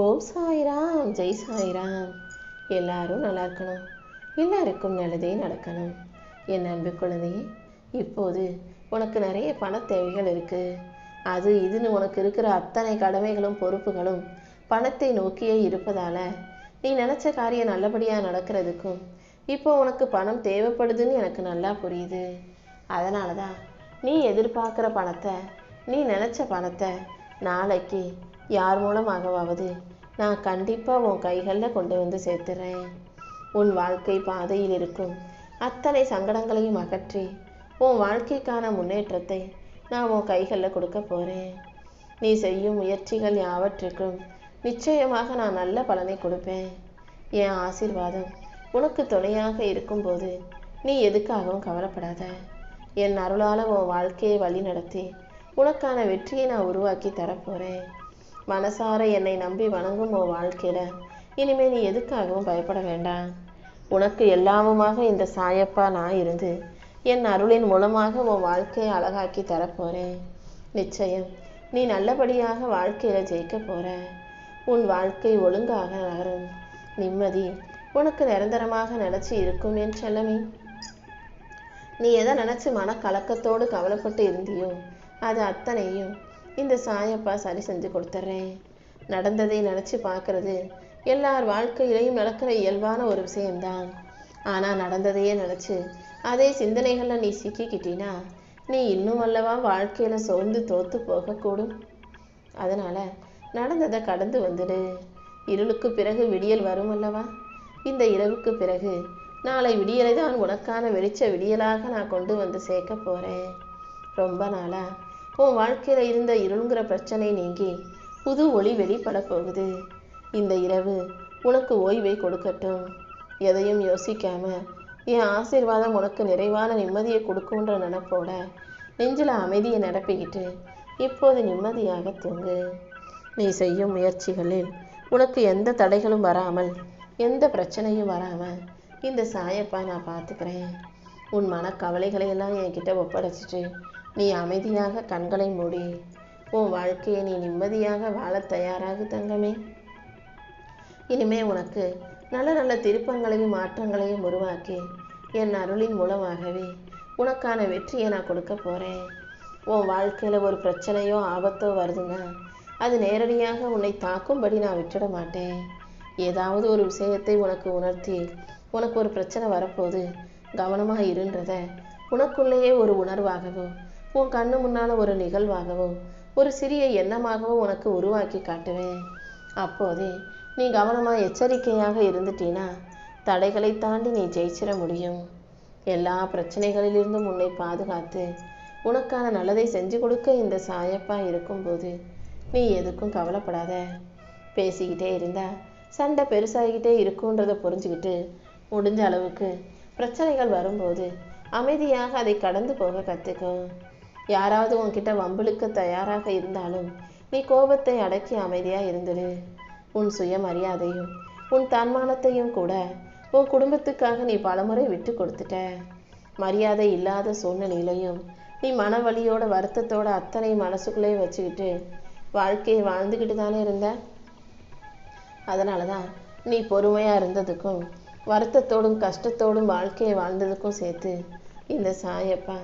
ஓம் சாய்ராம், ஜெய் சாய்ராம். எல்லாரும் நல்லா இருக்கணும், எல்லாருக்கும் நல்லதே நடக்கணும். என் அன்பு குழந்தையே, இப்போது உனக்கு நிறைய பண தேவைகள் இருக்கு. அது இதுன்னு உனக்கு இருக்கிற அத்தனை கடமைகளும் பொறுப்புகளும் பணத்தை நோக்கியே இருப்பதால நீ நினைச்ச காரியம் நல்லபடியா நடக்கிறதுக்கும் இப்போ உனக்கு பணம் தேவைப்படுதுன்னு எனக்கு நல்லா புரியுது. அதனாலதான் நீ எதிர்பார்க்குற பணத்தை, நீ நினைச்ச பணத்தை நாளைக்கு யார் மூலமாகவாவது நான் கண்டிப்பாக உன் கைகளில் கொண்டு வந்து சேர்த்துறேன். உன் வாழ்க்கை பாதையில் இருக்கும் அத்தனை சங்கடங்களையும் அகற்றி உன் வாழ்க்கைக்கான முன்னேற்றத்தை நான் உன் கைகளில் கொடுக்க போகிறேன். நீ செய்யும் முயற்சிகள் யாவற்றுக்கும் நிச்சயமாக நான் நல்ல பலனை கொடுப்பேன். என் ஆசீர்வாதம் உனக்கு துணையாக இருக்கும்போது நீ எதுக்காகவும் கவலைப்படாத. என் அருளால் உன் வாழ்க்கையை வழி நடத்தி உனக்கான வெற்றியை நான் உருவாக்கி தரப்போகிறேன். மனசார என்னை நம்பி வணங்கும் உன் வாழ்க்கையில இனிமே நீ எதுக்காகவும் பயப்பட வேண்டாம். உனக்கு எல்லாமுமாக இந்த சாயப்பா நான் இருந்து என் அருளின் மூலமாக உன் வாழ்க்கையை அழகாக்கி தரப்போறேன். நிச்சயம் நீ நல்லபடியாக வாழ்க்கையில ஜெயிக்க போற. உன் வாழ்க்கை ஒழுங்காக நகரும். நிம்மதி உனக்கு நிரந்தரமாக நினைச்சு இருக்கும் என் செல்லமே. நீ எதை நினைச்சு மனக்கலக்கத்தோடு கவலைப்பட்டு இருந்தியோ அது அத்தனையும் இந்த சாயப்பா சரி செஞ்சு கொடுத்துட்றேன். நடந்ததை நினச்சி பார்க்கறது எல்லார் வாழ்க்கையிலையும் நடக்கிற இயல்பான ஒரு விஷயம்தான். ஆனால் நடந்ததையே நினச்சி அதே சிந்தனைகளில் நீ சிக்கிக்கிட்டினா நீ இன்னும் அல்லவா வாழ்க்கையில் சோர்ந்து தோற்று போகக்கூடும். அதனால் நடந்ததை கடந்து வந்துடு. இருளுக்கு பிறகு விடியல் வரும் அல்லவா? இந்த இரவுக்கு பிறகு நாளை விடியலை தான் உனக்கான வெளிச்ச விடியலாக நான் கொண்டு வந்து சேர்க்க போகிறேன். ரொம்ப நாளாக உன் வாழ்க்கையில் இருந்த இருளுங்கிற பிரச்சனை நீங்கி புது ஒளி வெளிப்பட போகுது. இந்த இரவு உனக்கு ஓய்வை கொடுக்கட்டும். எதையும் யோசிக்காம என் ஆசீர்வாதம் உனக்கு நிறைவான நிம்மதியை கொடுக்குன்ற நினைப்போட நெஞ்சில் அமைதியை நிரப்பிக்கிட்டு இப்போது நிம்மதியாக தூங்கு. நீ செய்யும் முயற்சிகளில் உனக்கு எந்த தடைகளும் வராமல், எந்த பிரச்சனையும் வராமல் இந்த சாயப்பா நான் பார்த்துக்கிறேன். உன் மனக்கவலைகளை எல்லாம் என்கிட்ட ஒப்படைச்சிட்டு நீ அமைதியாக கண்களை மூடி உன் வாழ்க்கையை நீ நிம்மதியாக வாழ தயாராகு தங்கமே. இனிமே உனக்கு நல்ல நல்ல திருப்பங்களையும் மாற்றங்களையும் உருவாக்கி என் அருளின் மூலமாகவே உனக்கான வெற்றியை நான் கொடுக்க போகிறேன். உன் வாழ்க்கையில் ஒரு பிரச்சனையோ ஆபத்தோ வருதுன்னா அது நேரடியாக உன்னை தாக்கும்படி நான் விட்டுட மாட்டேன். ஏதாவது ஒரு விஷயத்தை உனக்கு உணர்த்தி உனக்கு ஒரு பிரச்சனை வரப்போது கவனமாக இருன்றத உனக்குள்ளேயே ஒரு உணர்வாகவோ, உன் கண்ணு முன்னால் ஒரு நிகழ்வாகவோ, ஒரு சிறிய எண்ணமாகவோ உனக்கு உருவாக்கி காட்டுவேன். அப்போதே நீ கவனமாக எச்சரிக்கையாக இருந்துட்டீன்னா தடைகளை தாண்டி நீ ஜெயிச்சிட முடியும். எல்லா பிரச்சனைகளிலிருந்தும் உன்னை பாதுகாத்து உனக்கான நல்லதை செஞ்சு கொடுக்க இந்த சாயப்பா இருக்கும்போது நீ எதுக்கும் கவலைப்படாத. பேசிக்கிட்டே இருந்தா சண்டை பெருசாகிக்கிட்டே இருக்குன்றதை புரிஞ்சுக்கிட்டு முடிஞ்ச அளவுக்கு பிரச்சனைகள் வரும்போது அமைதியாக அதை கடந்து போக கற்றுக்கோ. யாராவது உன்கிட்ட வம்பிழுக்க தயாராக இருந்தாலும் நீ கோபத்தை அடக்கி அமைதியாக இருந்துடு. உன் சுயமரியாதையும் உன் தன்மானத்தையும் கூட உன் குடும்பத்துக்காக நீ பலமுறை விட்டு கொடுத்துட்ட. மரியாதை இல்லாத சூழ்நிலையிலையும் நீ மன வலியோட வருத்தத்தோட அத்தனை மனசுக்குள்ளே வச்சுக்கிட்டு வாழ்க்கையை வாழ்ந்துக்கிட்டு தானே இருந்த. அதனால தான் நீ பொறுமையாக இருந்ததுக்கும் வருத்தத்தோடும் கஷ்டத்தோடும் வாழ்க்கையை வாழ்ந்ததுக்கும் சேர்த்து இந்த சாயப்பா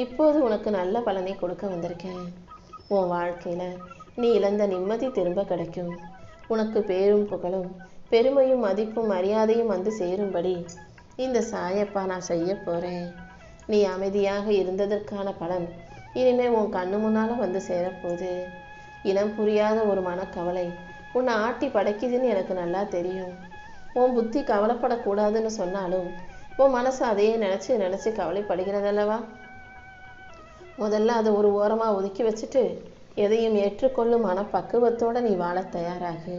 இப்போது உனக்கு நல்ல பலனை கொடுக்க வந்திருக்கேன். உன் வாழ்க்கையில் நீ இழந்த நிம்மதி திரும்ப கிடைக்கும். உனக்கு பேரும் புகழும் பெருமையும் மதிப்பும் மரியாதையும் வந்து சேரும்படி இந்த சாயப்பா நான் செய்ய போகிறேன். நீ அமைதியாக இருந்ததற்கான பலன் இனிமே உன் கண்ணு முன்னால் வந்து சேரப்போகுது. இனம் புரியாத ஒரு மனக்கவலை உன்னை ஆட்டி படைக்குதுன்னு எனக்கு நல்லா தெரியும். உன் புத்தி கவலைப்படக்கூடாதுன்னு சொன்னாலும் உன் மனசு அதையே நினச்சி நினச்சி கவலைப்படுகிறதல்லவா? முதல்ல அதை ஒரு ஓரமாக ஒதுக்கி வச்சுட்டு எதையும் ஏற்றுக்கொள்ளும் மனப்பக்குவத்தோடு நீ வாழ தயாராகு.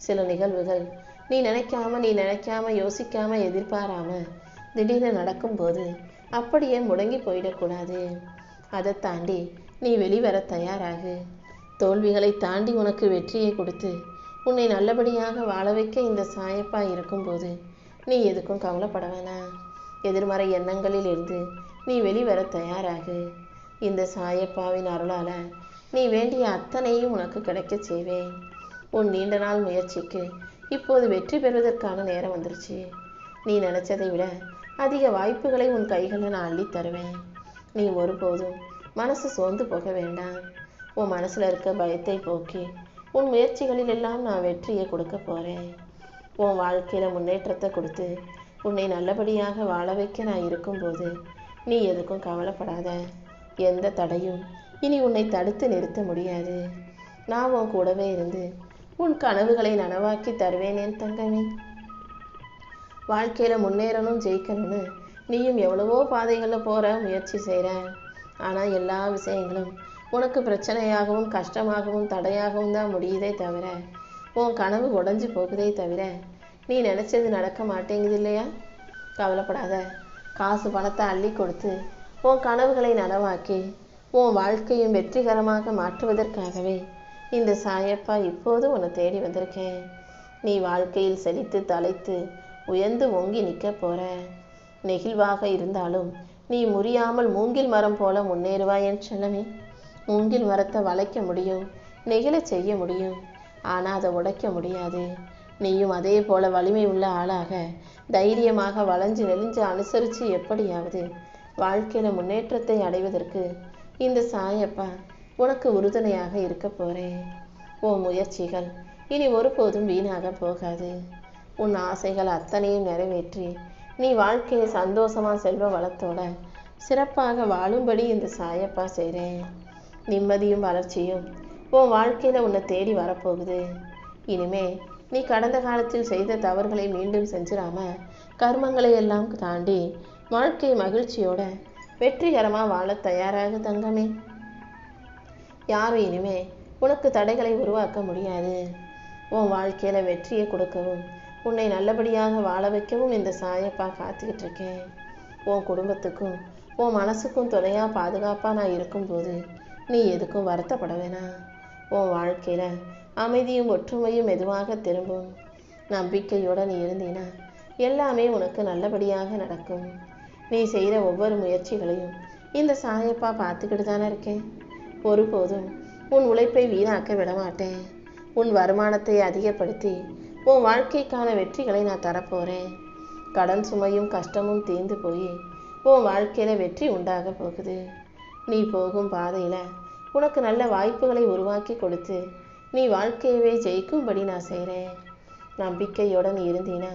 சில நிகழ்வுகள் நீ நினைக்காம யோசிக்காம எதிர்பாராம திடீர்னு நடக்கும்போது அப்படியே முடங்கி போயிடக்கூடாது. அதை தாண்டி நீ வெளிவர தயாராகு. தோல்விகளை தாண்டி உனக்கு வெற்றியை கொடுத்து உன்னை நல்லபடியாக வாழ வைக்க இந்த சாயப்பா இருக்கும்போது நீ எதுக்கும் கவலைப்பட வேணாம். எதிர்மறை எண்ணங்களில் இருந்து நீ வெளிவர தயாராகு. இந்த சாயப்பாவின் அருளால் நீ வேண்டிய அத்தனையும் உனக்கு கிடைக்க செய்வேன். உன் நீண்ட நாள் முயற்சிக்கு இப்போது வெற்றி பெறுவதற்கான நேரம் வந்துருச்சு. நீ நினைச்சதை விட அதிக வாய்ப்புகளை உன் கைகளில் நான் அள்ளி தருவேன். நீ ஒருபோதும் மனசு சோர்ந்து போக வேண்டாம். உன் மனசுல இருக்க பயத்தை போக்கி உன் முயற்சிகளில் எல்லாம் நான் வெற்றியை கொடுக்க போறேன். உன் வாழ்க்கையில முன்னேற்றத்தை கொடுத்து உன்னை நல்லபடியாக வாழ வைக்க நான் இருக்கும்போது நீ எதுக்கும் கவலைப்படாத. எந்த தடையும் இனி உன்னை தடுத்து நிறுத்த முடியாது. நான் உன் கூடவே இருந்து உன் கனவுகளை நனவாக்கி தருவேன் என் தங்கமே. வாழ்க்கையில முன்னேறணும், ஜெயிக்கணும்னு நீயும் எவ்வளவோ பாதைகளில் போற முயற்சி செய்கிற. ஆனால் எல்லா விஷயங்களும் உனக்கு பிரச்சனையாகவும் கஷ்டமாகவும் தடையாகவும் தான் முடியுதே தவிர உன் கனவு உடஞ்சி போகுதே தவிர நீ நினைச்சது நடக்க மாட்டேங்குது இல்லையா? கவலைப்படாத. காசு பணத்தை அள்ளி கொடுத்து உன் கனவுகளை நனவாக்கி உன் வாழ்க்கையும் வெற்றிகரமாக மாற்றுவதற்காகவே இந்த சாயப்பா இப்போது உன்னை தேடி வந்திருக்கேன். நீ வாழ்க்கையில் செழித்து தலைத்து உயர்ந்து ஓங்கி நிற்க போற. நெகிழ்வாக இருந்தாலும் நீ முறியாமல் மூங்கில் மரம் போல முன்னேறுவாய் என் செல்லமே. மூங்கில் மரத்தை வளைக்க முடியும், நெகிழ செய்ய முடியும், ஆனால் அதை உடைக்க முடியாது. நீயும் அதே போல வலிமை உள்ள ஆளாக தைரியமாக வளைஞ்சு நெளிஞ்சு அனுசரித்து எப்படியாவது வாழ்க்கையில முன்னேற்றத்தை அடைவதற்கு இந்த சாயப்பா உனக்கு உறுதுணையாக இருக்க போறேன். உன் முயற்சிகள் இனி ஒருபோதும் வீணாக போகாது. உன் ஆசைகள் அத்தனையும் நிறைவேற்றி நீ வாழ்க்கையை சந்தோஷமா செல்வ வளத்தோட சிறப்பாக வாழும்படி இந்த சாயப்பா செய்கிறேன். நிம்மதியும் வளர்ச்சியும் உன் வாழ்க்கையில உன்னை தேடி வரப்போகுது. இனிமே நீ கடந்த காலத்தில் செய்த தவறுகளை மீண்டும் செஞ்சிடாம கர்மங்களை எல்லாம் தாண்டி வாழ்க்கை மகிழ்ச்சியோட வெற்றிகரமா வாழ தயாராக தங்கமே. யாரும் இனிமே உனக்கு தடைகளை உருவாக்க முடியாது. உன் வாழ்க்கையில வெற்றியை கொடுக்கவும் உன்னை நல்லபடியாக வாழ வைக்கவும் இந்த சாயப்பா காத்துக்கிட்டு இருக்கேன். உன் குடும்பத்துக்கும் உன் மனசுக்கும் துணையா பாதுகாப்பா நான் இருக்கும்போது நீ எதுக்கும் வருத்தப்பட வேணாம். உன் வாழ்க்கையில அமைதியும் ஒற்றுமையும் மெதுவாக திரும்பும். நம்பிக்கையோட நீ இருந்தீனா எல்லாமே உனக்கு நல்லபடியாக நடக்கும். நீ செய்கிற ஒவ்வொரு முயற்சிகளையும் இந்த சாயப்பா பார்த்துக்கிட்டு தானே இருக்கேன். ஒருபோதும் உன் உழைப்பை வீணாக்க விடமாட்டேன். உன் வருமானத்தை அதிகப்படுத்தி உன் வாழ்க்கைக்கான வெற்றிகளை நான் தரப்போகிறேன். கடன் சுமையும் கஷ்டமும் தீர்ந்து போய் உன் வாழ்க்கையில் வெற்றி உண்டாக போகுது. நீ போகும் பாதையில் உனக்கு நல்ல வாய்ப்புகளை உருவாக்கி கொடுத்து நீ வாழ்க்கையவே ஜெயிக்கும்படி நான் செய்கிறேன். நம்பிக்கையோடு நீ இருந்தீனா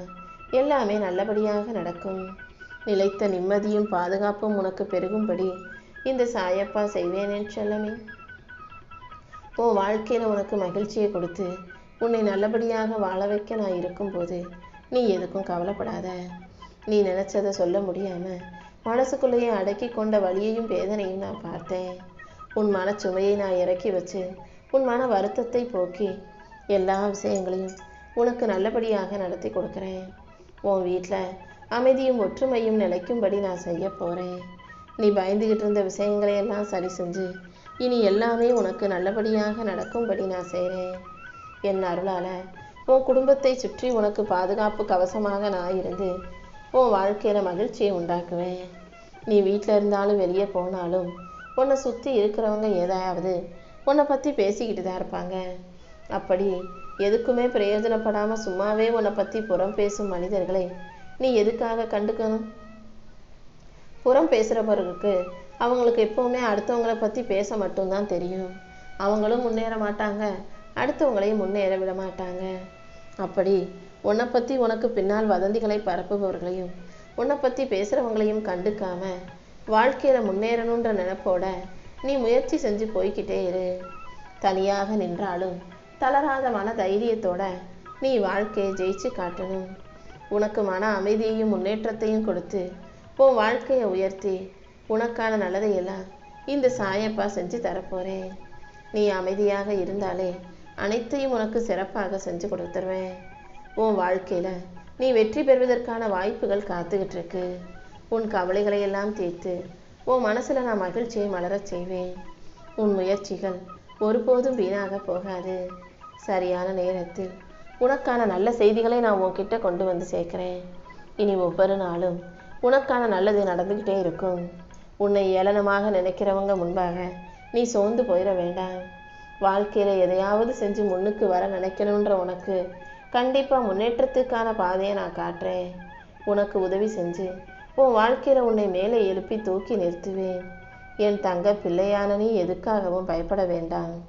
எல்லாமே நல்லபடியாக நடக்கும். நிலைத்த நிம்மதியும் பாதுகாப்பும் உனக்கு பெருகும்படி இந்த சாயப்பா செய்வேன் என் செல்லமே. உன் வாழ்க்கையில் உனக்கு மகிழ்ச்சியை கொடுத்து உன்னை நல்லபடியாக வாழ வைக்க நான் இருக்கும்போது நீ எதுக்கும் கவலைப்படாத. நீ நினைச்சதை சொல்ல முடியாம மனசுக்குள்ளேயே அடக்கி கொண்ட வலியையும் வேதனையும் நான் பார்த்தேன். உன் மனச்சுமையை நான் இறக்கி வச்சு உன் மன வருத்தத்தை போக்கி எல்லா விஷயங்களையும் உனக்கு நல்லபடியாக நடத்தி கொடுக்குறேன். உன் வீட்டில் அமைதியும் ஒற்றுமையும் நிலைக்கும்படி நான் செய்ய போகிறேன். நீ பயந்துகிட்டு இருந்த விஷயங்களை எல்லாம் சரி செஞ்சு இனி எல்லாமே உனக்கு நல்லபடியாக நடக்கும்படி நான் செய்கிறேன். என் அருளால் உன் குடும்பத்தை சுற்றி உனக்கு பாதுகாப்பு கவசமாக நான் இருந்து உன் வாழ்க்கையில் மகிழ்ச்சியை உண்டாக்குவேன். நீ வீட்டில் இருந்தாலும் வெளியே போனாலும் உன்னை சுற்றி இருக்கிறவங்க ஏதாவது உன்னை பற்றி பேசிக்கிட்டு தான் இருப்பாங்க. அப்படி எதுக்குமே பிரயோஜனப்படாமல் சும்மாவே உன்னை பற்றி புறம் பேசும் மனிதர்களை நீ எதுக்காக கண்டுக்கணும்? புறம் பேசுகிறவர்களுக்கு அவங்களுக்கு எப்போவுமே அடுத்தவங்களை பற்றி பேச மட்டும்தான் தெரியும். அவங்களும் முன்னேற மாட்டாங்க, அடுத்தவங்களையும் முன்னேற விட மாட்டாங்க. அப்படி உன்னை பற்றி உனக்கு பின்னால் வதந்திகளை பரப்புபவர்களையும் உன்னை பற்றி பேசுகிறவங்களையும் கண்டுக்காம வாழ்க்கையில் முன்னேறணுன்ற நினைப்போட நீ முயற்சி செஞ்சு போய்கிட்டே இரு. தனியாக நின்றாலும் தளராத மன தைரியத்தோட நீ வாழ்க்கையை ஜெயிச்சு காட்டணும். உனக்கு மன அமைதியையும் முன்னேற்றத்தையும் கொடுத்து உன் வாழ்க்கையை உயர்த்தி உனக்கான நல்லதையெல்லாம் இந்த சாயப்பா செஞ்சு தரப்போகிறேன். நீ அமைதியாக இருந்தாலே அனைத்தையும் உனக்கு சிறப்பாக செஞ்சு கொடுத்துருவேன். உன் வாழ்க்கையில் நீ வெற்றி பெறுவதற்கான வாய்ப்புகள் காத்துக்கிட்டு இருக்கு. உன் கவலைகளை எல்லாம் தீர்த்து உன் மனசில் நான் மகிழ்ச்சியை மலரச் செய்வேன். உன் முயற்சிகள் ஒருபோதும் வீணாக போகாது. சரியான நேரத்தில் உனக்கான நல்ல செய்திகளை நான் உன்கிட்ட கொண்டு வந்து சேர்க்கிறேன். இனி ஒவ்வொரு நாளும் உனக்கான நல்லது நடந்துக்கிட்டே இருக்கும். உன்னை ஏளனமாக நினைக்கிறவங்க முன்பாக நீ சோர்ந்து போயிட வேண்டாம். வாழ்க்கையில் எதையாவது செஞ்சு முன்னுக்கு வர நினைக்கணுன்ற உனக்கு கண்டிப்பாக முன்னேற்றத்துக்கான பாதையை நான் காட்டுறேன். உனக்கு உதவி செஞ்சு உன் வாழ்க்கையில் உன்னை மேலே எழுப்பி தூக்கி நிறுத்துவேன். என் தங்க பிள்ளையான நீ எதுக்காகவும் பயப்பட வேண்டாம்.